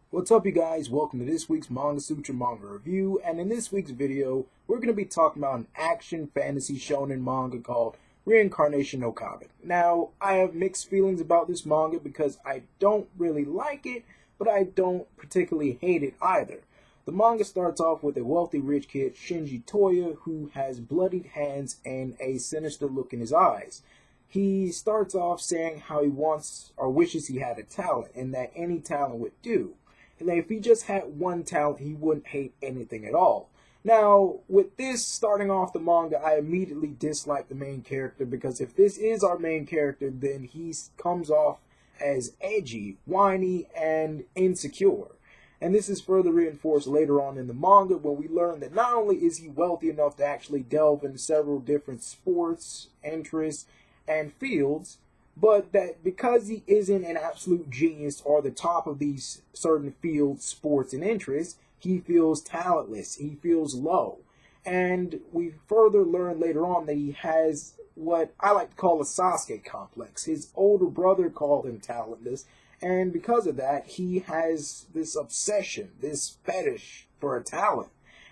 What's up, you guys? Welcome to this week's Manga Sutra Manga review, and in this week's video, we're going to be talking about an action fantasy shonen manga called Reincarnation no Kaben. Now, I have mixed feelings about this manga because I don't really like it, but I don't particularly hate it either. The manga starts off with a wealthy rich kid, Shinji Toya, who has bloodied hands and a sinister look in his eyes. He starts off saying how he wants or wishes he had a talent and that any talent would do. And that if he just had one talent, he wouldn't hate anything at all. Now, with this starting off the manga, I immediately dislike the main character because if this is our main character, then he comes off as edgy, whiny, and insecure. And this is further reinforced later on in the manga when we learn that not only is he wealthy enough to actually delve into several different sports, interests, and fields, but that because he isn't an absolute genius or the top of these certain fields, sports, and interests, he feels talentless, he feels low. And we further learn later on that he has what I like to call a Sasuke complex. His older brother called him talentless, and because of that, he has this obsession, this fetish for a talent.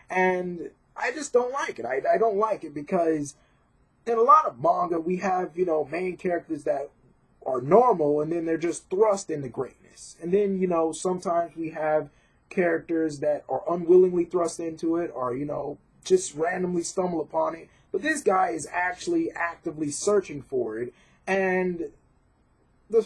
And I just don't like it. I don't like it because in a lot of manga, we have, main characters that are normal and then they're just thrust into greatness. And then, sometimes we have characters that are unwillingly thrust into it or, just randomly stumble upon it. But this guy is actually actively searching for it. And the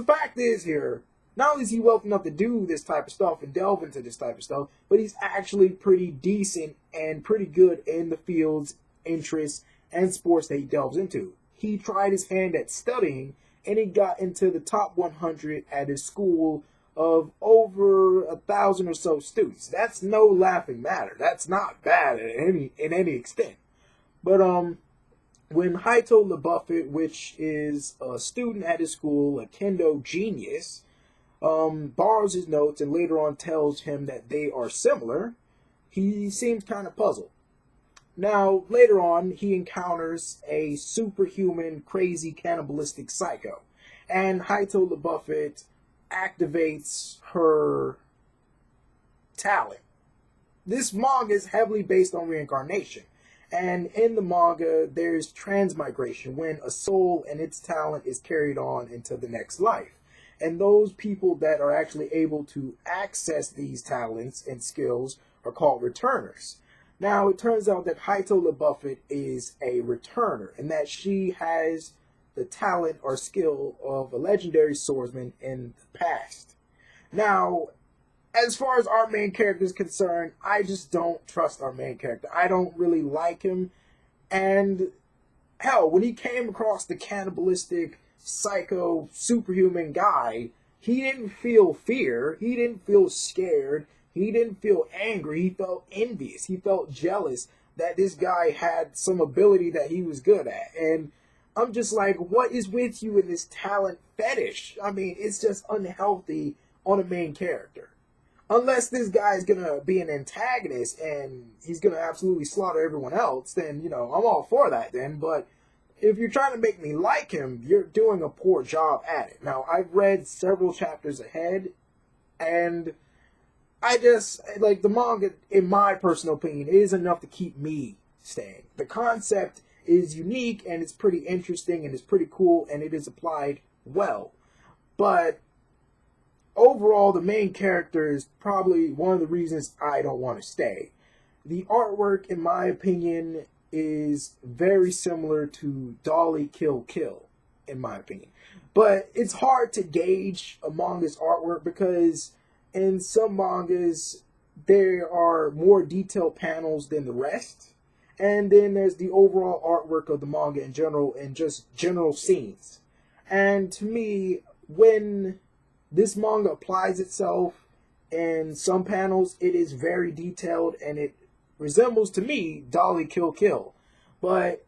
fact is here, not only is he wealthy enough to do this type of stuff and delve into this type of stuff, but he's actually pretty decent and pretty good in the fields, interests, and sports that he delves into. He tried his hand at studying, and he got into the top 100 at his school of over 1,000 or so students. That's no laughing matter. That's not bad in any extent. But when Haito LaBuffet, which is a student at his school, a kendo genius, borrows his notes and later on tells him that they are similar, he seems kind of puzzled. Now, later on, he encounters a superhuman, crazy, cannibalistic psycho. And Haito LaBuffet activates her talent. This manga is heavily based on reincarnation. And in the manga, there's transmigration, when a soul and its talent is carried on into the next life. And those people that are actually able to access these talents and skills are called returners. Now, it turns out that Haito LaBuffet is a returner and that she has the talent or skill of a legendary swordsman in the past. Now, as far as our main character is concerned, I just don't trust our main character. I don't really like him. And hell, when he came across the cannibalistic, psycho, superhuman guy, he didn't feel fear. He didn't feel scared. He didn't feel angry. He felt envious. He felt jealous that this guy had some ability that he was good at. And I'm just like, what is with you in this talent fetish? I mean, it's just unhealthy on a main character. Unless this guy is going to be an antagonist and he's going to absolutely slaughter everyone else, then, I'm all for that then. But if you're trying to make me like him, you're doing a poor job at it. Now, I've read several chapters ahead, and I just, the manga, in my personal opinion, is enough to keep me staying. The concept is unique, and it's pretty interesting, and it's pretty cool, and it is applied well. But overall, the main character is probably one of the reasons I don't want to stay. The artwork, in my opinion, is very similar to Dolly Kill Kill, in my opinion. But it's hard to gauge a manga's artwork because in some mangas, there are more detailed panels than the rest. And then there's the overall artwork of the manga in general and just general scenes. And to me, when this manga applies itself in some panels, it is very detailed and it resembles, to me, Dolly Kill Kill. But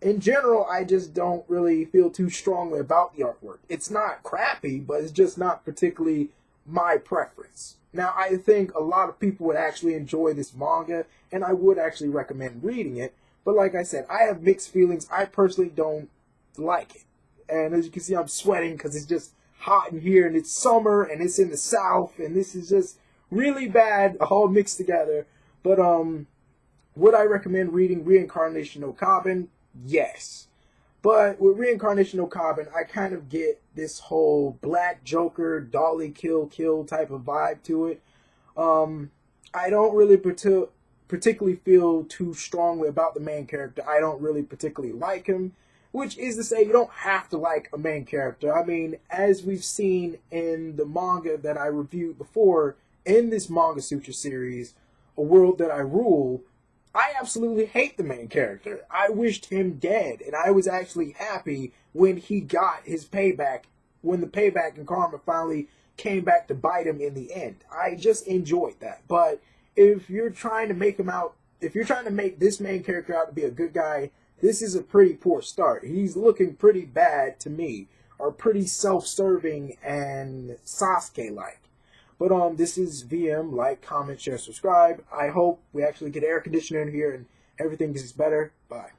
in general, I just don't really feel too strongly about the artwork. It's not crappy, but it's just not particularly my preference. Now, I think a lot of people would actually enjoy this manga, and I would actually recommend reading it. But like I said, I have mixed feelings. I personally don't like it. And as you can see, I'm sweating because it's just hot in here and it's summer and it's in the south and this is just really bad, all mixed together. But would I recommend reading Reincarnation no Kaben? Yes. But with Reincarnation no Kaben, I kind of get this whole Black Joker, Dolly kill type of vibe to it. I don't really particularly feel too strongly about the main character. I don't really particularly like him, which is to say you don't have to like a main character. I mean, as we've seen in the manga that I reviewed before, in this Manga Sutra series, A World That I Rule, I absolutely hate the main character. I wished him dead, and I was actually happy when he got his payback, when the payback and karma finally came back to bite him in the end. I just enjoyed that. But if you're trying to make him out, if you're trying to make this main character out to be a good guy, this is a pretty poor start. He's looking pretty bad to me, or pretty self-serving and Sasuke-like. But this is VM. Like, comment, share, subscribe. I hope we actually get air conditioner in here and everything gets better. Bye.